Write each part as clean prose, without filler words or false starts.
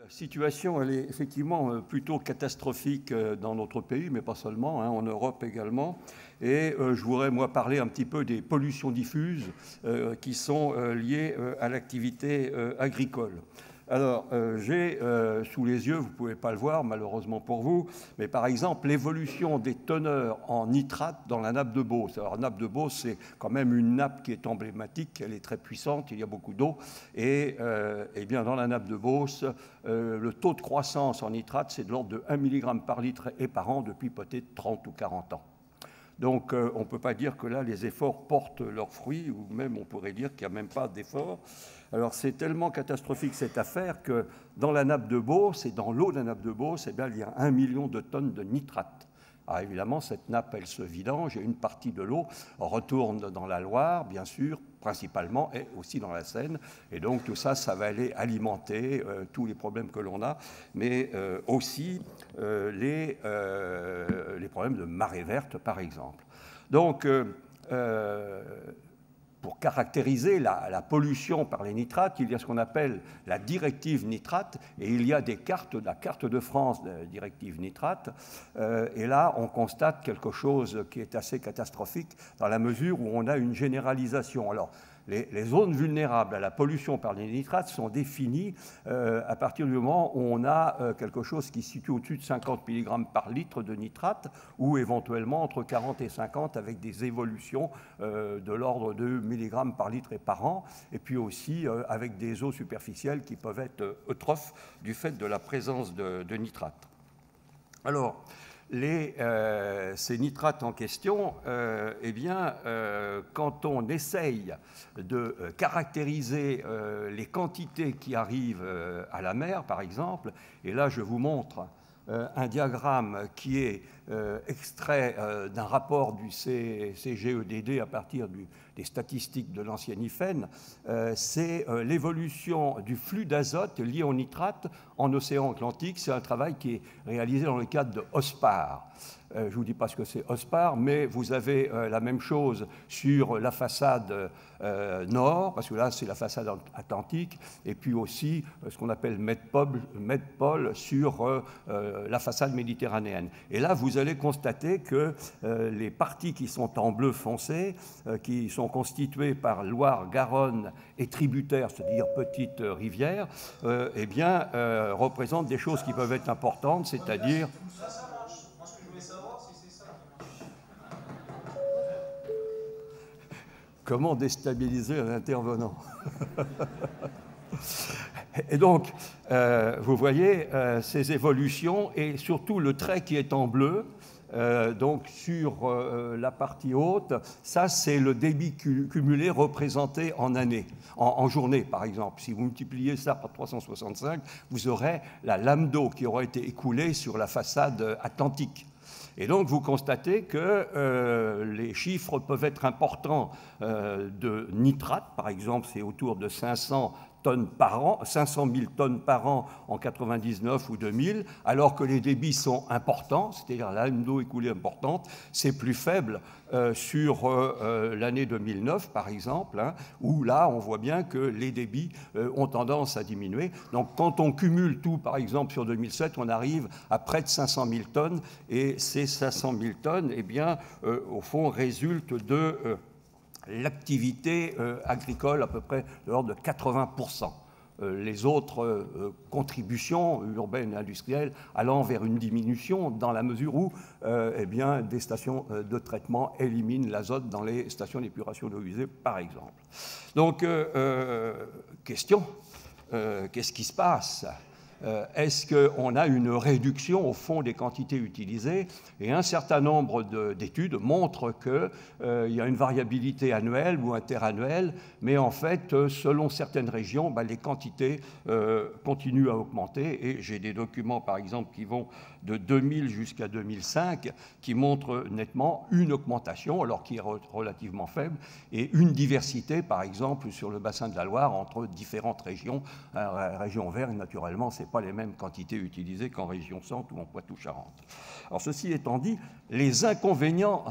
La situation, elle est effectivement plutôt catastrophique dans notre pays, mais pas seulement, en Europe également. Et je voudrais, moi, parler un petit peu des pollutions diffuses qui sont liées à l'activité agricole. Alors, j'ai sous les yeux, vous ne pouvez pas le voir malheureusement pour vous, mais par exemple l'évolution des teneurs en nitrate dans la nappe de Beauce. Alors, la nappe de Beauce, c'est quand même une nappe qui est emblématique, elle est très puissante, il y a beaucoup d'eau, et bien dans la nappe de Beauce, le taux de croissance en nitrate, c'est de l'ordre de 1 mg par litre et par an depuis peut-être 30 ou 40 ans. Donc, on ne peut pas dire que là, les efforts portent leurs fruits, ou même on pourrait dire qu'il n'y a même pas d'efforts. Alors, c'est tellement catastrophique cette affaire que dans la nappe de Beauce et dans l'eau de la nappe de Beauce, eh bien, il y a 1 million de tonnes de nitrate. Alors, évidemment, cette nappe, elle se vidange et une partie de l'eau retourne dans la Loire, bien sûr, principalement, et aussi dans la Seine. Et donc, tout ça, ça va aller alimenter tous les problèmes que l'on a, mais aussi les problèmes de marée verte, par exemple. Donc, pour caractériser la pollution par les nitrates, il y a ce qu'on appelle la directive nitrate, et il y a des cartes, la carte de France de la directive nitrate, et là, on constate quelque chose qui est assez catastrophique dans la mesure où on a une généralisation. Alors, les zones vulnérables à la pollution par les nitrates sont définies à partir du moment où on a quelque chose qui se situe au-dessus de 50 mg par litre de nitrate ou éventuellement entre 40 et 50 avec des évolutions de l'ordre de mg par litre et par an, et puis aussi avec des eaux superficielles qui peuvent être eutrophes du fait de la présence de nitrates. Alors, ces nitrates en question, quand on essaye de caractériser les quantités qui arrivent à la mer, par exemple, et là je vous montre un diagramme qui est extrait d'un rapport du CGEDD à partir des statistiques de l'ancien IFEN, c'est l'évolution du flux d'azote lié au nitrate en océan Atlantique. C'est un travail qui est réalisé dans le cadre de OSPAR. Je ne vous dis pas ce que c'est OSPAR, mais vous avez la même chose sur la façade nord, parce que là, c'est la façade atlantique, et puis aussi ce qu'on appelle MEDPOL sur la façade méditerranéenne. Et là, vous allez constater que les parties qui sont en bleu foncé, qui sont constituées par Loire, Garonne et tributaires, c'est-à-dire petites rivières, représentent des choses qui peuvent être importantes, c'est-à-dire... Comment déstabiliser un intervenant? Et donc, vous voyez ces évolutions et surtout le trait qui est en bleu, donc sur la partie haute, ça c'est le débit cumulé représenté en année, en journée par exemple. Si vous multipliez ça par 365, vous aurez la lame d'eau qui aura été écoulée sur la façade atlantique. Et donc, vous constatez que les chiffres peuvent être importants de nitrate. Par exemple, c'est autour de 500 tonnes par an, 500 000 tonnes par an en 99 ou 2000, alors que les débits sont importants, c'est-à-dire la lame d'eau écoulée importante, c'est plus faible sur l'année 2009, par exemple, où là, on voit bien que les débits ont tendance à diminuer. Donc, quand on cumule tout, par exemple, sur 2007, on arrive à près de 500 000 tonnes, et ces 500 000 tonnes, eh bien, au fond, résultent de... l'activité agricole à peu près de l'ordre de 80%. Les autres contributions urbaines et industrielles allant vers une diminution dans la mesure où des stations de traitement éliminent l'azote dans les stations d'épuration d'eau usée, par exemple. Donc, question, qu'est-ce qui se passe ? Est-ce qu'on a une réduction au fond des quantités utilisées? Et un certain nombre d'études montrent qu'il y a une variabilité annuelle ou interannuelle, mais en fait, selon certaines régions, les quantités continuent à augmenter. Et j'ai des documents, par exemple, qui vont de 2000 jusqu'à 2005, qui montrent nettement une augmentation, alors qui est relativement faible, et une diversité, par exemple, sur le bassin de la Loire, entre différentes régions. Région verte, naturellement, c'est pas les mêmes quantités utilisées qu'en région centre ou en Poitou-Charentes. Alors, ceci étant dit, les inconvénients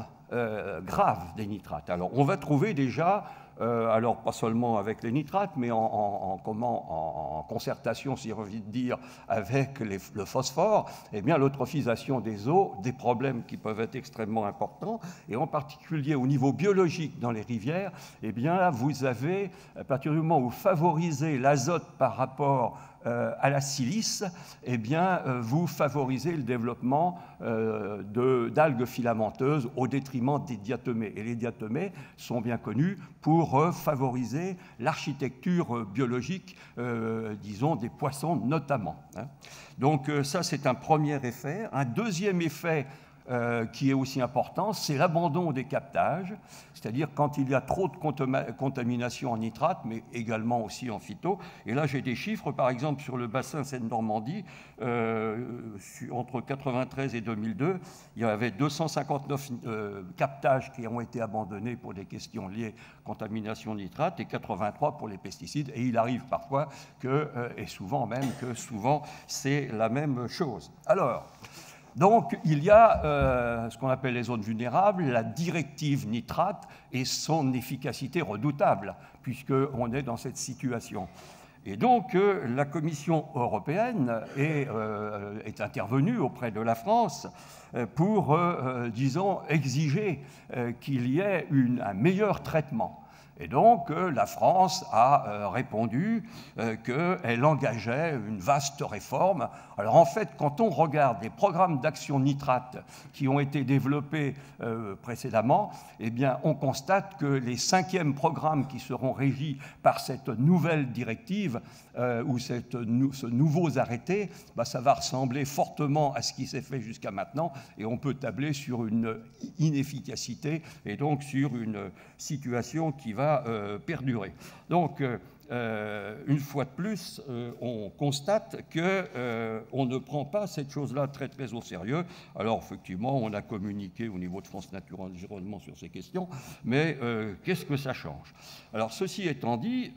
graves des nitrates. Alors, on va trouver déjà alors pas seulement avec les nitrates, mais en concertation, si j'ai envie de dire, avec le phosphore, eh bien l'eutrophisation des eaux, des problèmes qui peuvent être extrêmement importants, et en particulier au niveau biologique dans les rivières, eh bien vous avez, à partir du moment où vous favorisez l'azote par rapport à la silice, eh bien, vous favorisez le développement d'algues filamenteuses au détriment des diatomées. Et les diatomées sont bien connus pour favoriser l'architecture biologique, disons, des poissons notamment. Donc ça, c'est un premier effet. Un deuxième effet qui est aussi important, c'est l'abandon des captages, c'est-à-dire quand il y a trop de contamination en nitrate, mais également aussi en phyto. Et là, j'ai des chiffres, par exemple, sur le bassin Seine-Normandie, entre 1993 et 2002, il y avait 259 captages qui ont été abandonnés pour des questions liées à contamination nitrate et 83 pour les pesticides. Et il arrive parfois que, et souvent même, que souvent c'est la même chose. Alors, donc, il y a ce qu'on appelle les zones vulnérables, la directive nitrate et son efficacité redoutable, puisqu'on est dans cette situation. Et donc, la Commission européenne est intervenue auprès de la France pour, disons, exiger qu'il y ait un meilleur traitement. Et donc, la France a répondu qu'elle engageait une vaste réforme. Alors, en fait, quand on regarde les programmes d'action nitrate qui ont été développés précédemment, eh bien, on constate que les 5e programmes qui seront régis par cette nouvelle directive ou ce nouveau arrêté, ça va ressembler fortement à ce qui s'est fait jusqu'à maintenant, et on peut tabler sur une inefficacité et donc sur une situation qui va perdurer. Donc, une fois de plus, on constate qu'on ne prend pas cette chose-là très, très au sérieux. Alors, effectivement, on a communiqué au niveau de France Nature Environnement sur ces questions, mais qu'est-ce que ça change? Alors, ceci étant dit,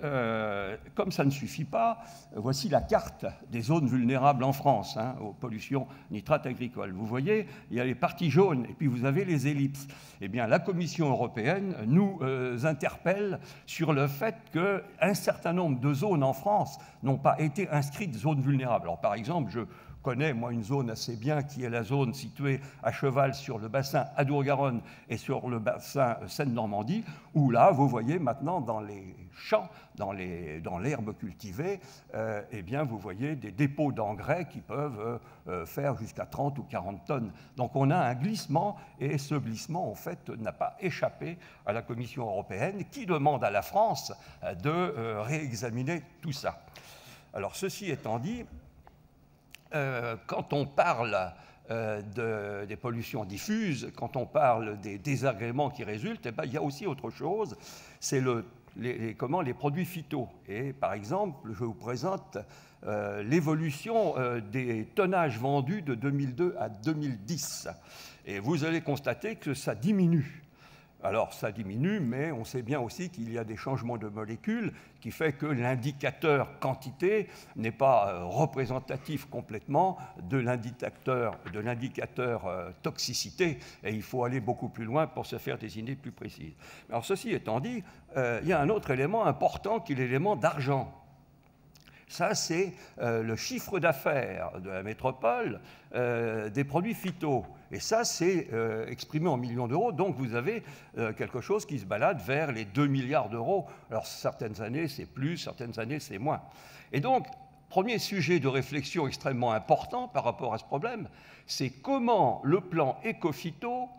comme ça ne suffit pas, voici la carte des zones vulnérables en France, aux pollutions nitrates agricoles. Vous voyez, il y a les parties jaunes et puis vous avez les ellipses. Eh bien, la Commission européenne nous interpelle sur le fait qu'un certain nombre de zones en France n'ont pas été inscrites zones vulnérables. Alors, par exemple, je connais, moi, une zone assez bien qui est la zone située à cheval sur le bassin Adour-Garonne et sur le bassin Seine-Normandie, où là, vous voyez maintenant dans les champs, dans l'herbe cultivée, eh bien, vous voyez des dépôts d'engrais qui peuvent faire jusqu'à 30 ou 40 tonnes. Donc, on a un glissement, et ce glissement, en fait, n'a pas échappé à la Commission européenne, qui demande à la France de réexaminer tout ça. Alors, ceci étant dit, quand on parle des pollutions diffuses, quand on parle des désagréments qui résultent, eh bien, il y a aussi autre chose, c'est les produits phyto. Et par exemple, je vous présente l'évolution des tonnages vendus de 2002 à 2010. Et vous allez constater que ça diminue. Alors, ça diminue, mais on sait bien aussi qu'il y a des changements de molécules qui fait que l'indicateur quantité n'est pas représentatif complètement de l'indicateur toxicité, et il faut aller beaucoup plus loin pour se faire des idées plus précises. Alors, ceci étant dit, il y a un autre élément important qui est l'élément d'argent. Ça, c'est le chiffre d'affaires de la métropole des produits phyto. Et ça, c'est exprimé en millions d'euros. Donc, vous avez quelque chose qui se balade vers les 2 milliards d'euros. Alors, certaines années, c'est plus, certaines années, c'est moins. Et donc, premier sujet de réflexion extrêmement important par rapport à ce problème, c'est comment le plan éco-phyto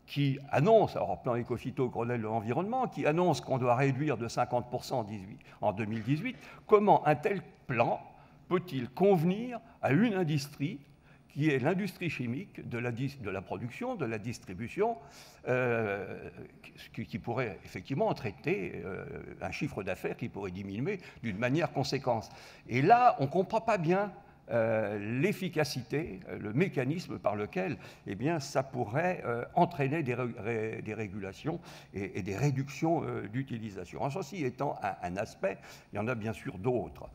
qui annonce, alors plan éco-phyto Grenelle de l'environnement, qui annonce qu'on doit réduire de 50% en 2018, comment un tel plan peut-il convenir à une industrie qui est l'industrie chimique de la production, de la distribution, qui pourrait effectivement traiter un chiffre d'affaires qui pourrait diminuer d'une manière conséquente. Et là, on ne comprend pas bien l'efficacité, le mécanisme par lequel eh bien, ça pourrait entraîner des régulations et des réductions d'utilisation. En ceci étant un aspect, il y en a bien sûr d'autres.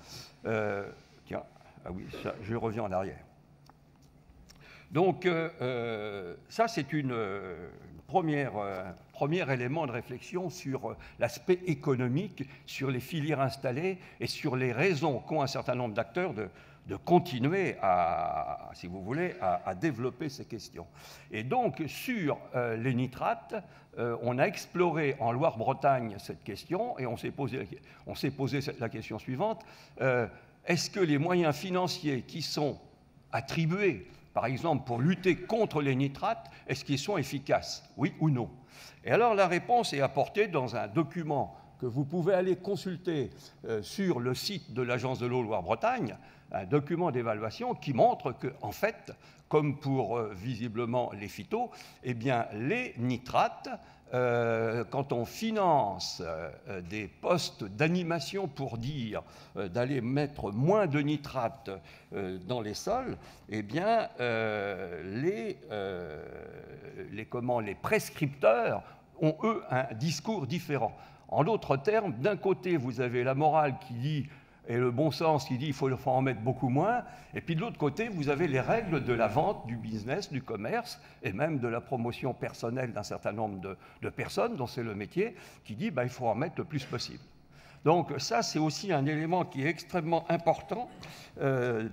Tiens, ah oui, ça, je reviens en arrière. Donc, ça, c'est une premier élément de réflexion sur l'aspect économique, sur les filières installées et sur les raisons qu'ont un certain nombre d'acteurs de continuer à, si vous voulez, à développer ces questions. Et donc, sur les nitrates, on a exploré en Loire-Bretagne cette question et on s'est posé la question suivante. Est-ce que les moyens financiers qui sont attribués, par exemple, pour lutter contre les nitrates, est-ce qu'ils sont efficaces, oui ou non? Et alors la réponse est apportée dans un document que vous pouvez aller consulter sur le site de l'Agence de l'eau Loire-Bretagne, un document d'évaluation qui montre que, en fait, comme pour visiblement les phytos, eh bien, les nitrates, quand on finance des postes d'animation pour dire d'aller mettre moins de nitrates dans les sols, eh bien, les prescripteurs ont, eux, un discours différent. En d'autres termes, d'un côté, vous avez la morale qui dit, et le bon sens qui dit qu'il faut en mettre beaucoup moins, et puis de l'autre côté, vous avez les règles de la vente, du business, du commerce, et même de la promotion personnelle d'un certain nombre de personnes, dont c'est le métier, qui dit qu'il faut en mettre le plus possible. Donc ça, c'est aussi un élément qui est extrêmement important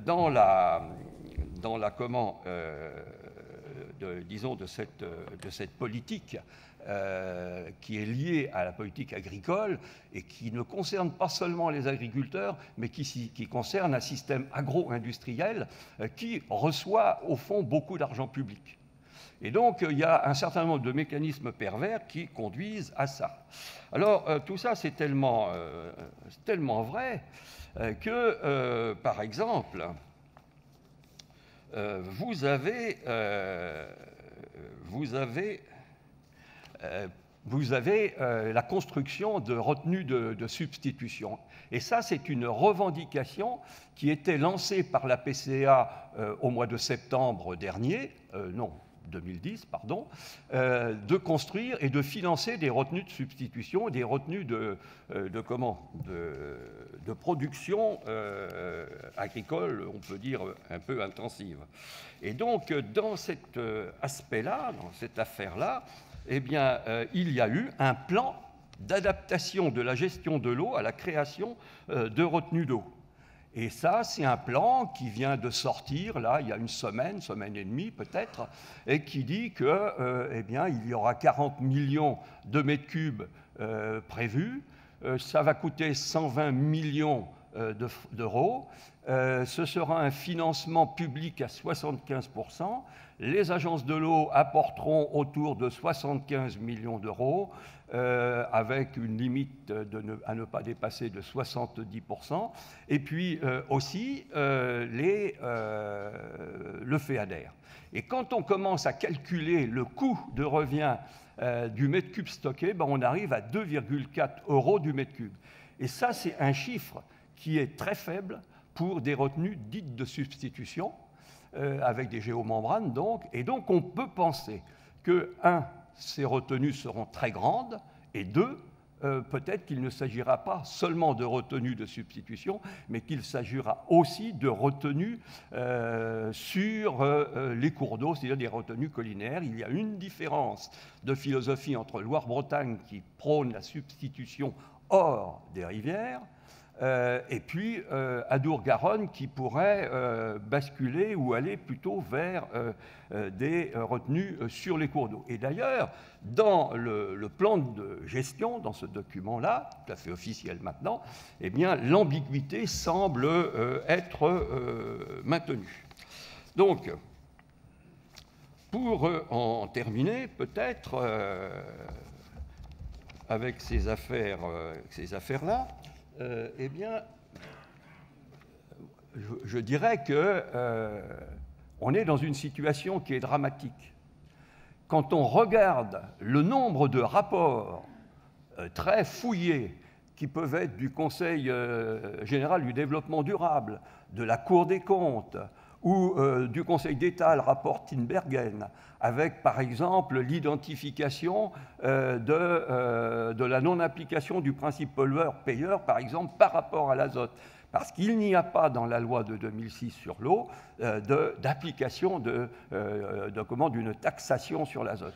dans cette politique qui est liée à la politique agricole et qui ne concerne pas seulement les agriculteurs, mais qui concerne un système agro-industriel qui reçoit au fond beaucoup d'argent public. Et donc, il y a un certain nombre de mécanismes pervers qui conduisent à ça. Alors, tout ça, c'est tellement vrai que, par exemple, vous avez la construction de retenues de substitution. Et ça, c'est une revendication qui était lancée par la PCA au mois de septembre dernier, 2010, pardon, de construire et de financer des retenues de substitution, des retenues de production agricole, on peut dire un peu intensive. Et donc, dans cet aspect-là, dans cette affaire-là, eh bien, il y a eu un plan d'adaptation de la gestion de l'eau à la création de retenues d'eau. Et ça, c'est un plan qui vient de sortir, là, il y a une semaine et demie peut-être, et qui dit que, eh bien, il y aura 40 millions de mètres cubes prévus. Ça va coûter 120 millions d'euros. Ce sera un financement public à 75%. Les agences de l'eau apporteront autour de 75 millions d'euros, avec une limite à ne pas dépasser de 70%. Et puis aussi le FEADER. Et quand on commence à calculer le coût de revient du mètre cube stocké, ben on arrive à 2,4 € du mètre cube. Et ça, c'est un chiffre qui est très faible pour des retenues dites de substitution, avec des géomembranes donc. Et donc on peut penser que, ces retenues seront très grandes, et deux, peut-être qu'il ne s'agira pas seulement de retenues de substitution, mais qu'il s'agira aussi de retenues sur les cours d'eau, c'est-à-dire des retenues collinaires. Il y a une différence de philosophie entre Loire-Bretagne qui prône la substitution hors des rivières, et puis Adour-Garonne qui pourrait basculer ou aller plutôt vers des retenues sur les cours d'eau. Et d'ailleurs, dans le plan de gestion, dans ce document-là, tout à fait officiel maintenant, eh bien, l'ambiguïté semble être maintenue. Donc, pour en terminer, peut-être avec ces affaires-là, eh bien, je dirais qu'on est dans une situation qui est dramatique. Quand on regarde le nombre de rapports très fouillés qui peuvent être du Conseil général du développement durable, de la Cour des comptes ou du Conseil d'État, le rapport Tinbergen, avec par exemple l'identification de la non-application du principe pollueur-payeur, par exemple, par rapport à l'azote, Parce qu'il n'y a pas dans la loi de 2006 sur l'eau d'application d'une taxation sur l'azote.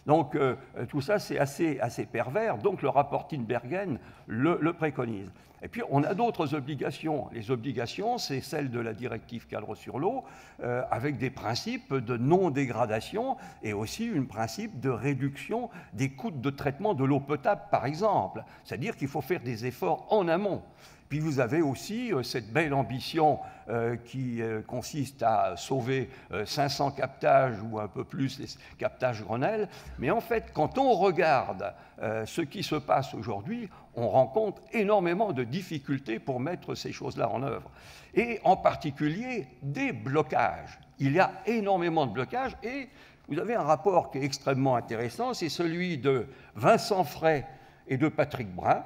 Donc tout ça, c'est assez pervers. Donc le rapport Tinbergen le préconise. Et puis on a d'autres obligations. Les obligations, c'est celle de la directive cadre sur l'eau, avec des principes de non-dégradation et aussi un principe de réduction des coûts de traitement de l'eau potable, par exemple. C'est-à-dire qu'il faut faire des efforts en amont. Puis vous avez aussi cette belle ambition qui consiste à sauver 500 captages ou un peu plus les captages Grenelle. Mais en fait, quand on regarde ce qui se passe aujourd'hui, on rencontre énormément de difficultés pour mettre ces choses-là en œuvre. Et en particulier des blocages. Il y a énormément de blocages et vous avez un rapport qui est extrêmement intéressant, c'est celui de Vincent Fray et de Patrick Brun,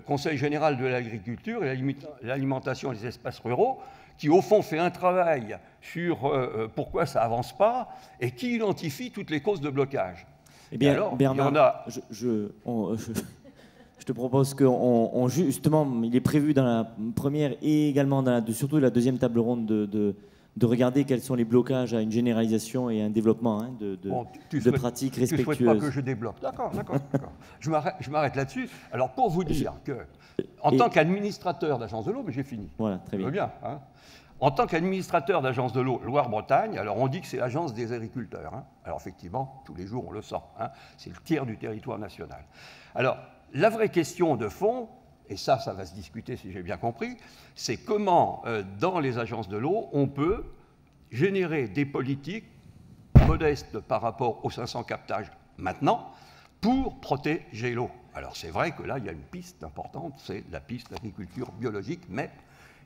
Conseil général de l'agriculture et l'alimentation des espaces ruraux, qui au fond fait un travail sur pourquoi ça n'avance pas et qui identifie toutes les causes de blocage. Eh bien, alors, Bernard, je te propose que justement, il est prévu dans la première et également surtout la deuxième table ronde de regarder quels sont les blocages à une généralisation et un développement de pratiques respectueuses. Tu ne souhaites pas que je débloque. D'accord. Je m'arrête là-dessus. Alors, pour vous dire que, en tant qu'administrateur d'agence de l'eau, mais j'ai fini. Voilà, très bien. Bien, hein. En tant qu'administrateur d'agence de l'eau Loire-Bretagne, alors on dit que c'est l'agence des agriculteurs. Hein. Alors, effectivement, tous les jours, on le sent. Hein. C'est le tiers du territoire national. Alors, la vraie question de fond, et ça va se discuter si j'ai bien compris, c'est comment, dans les agences de l'eau, on peut générer des politiques modestes par rapport aux 500 captages maintenant pour protéger l'eau. Alors c'est vrai que là, il y a une piste importante, c'est la piste d'agriculture biologique, mais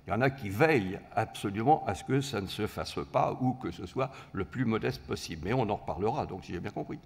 il y en a qui veillent absolument à ce que ça ne se fasse pas ou que ce soit le plus modeste possible. Mais on en reparlera, donc si j'ai bien compris.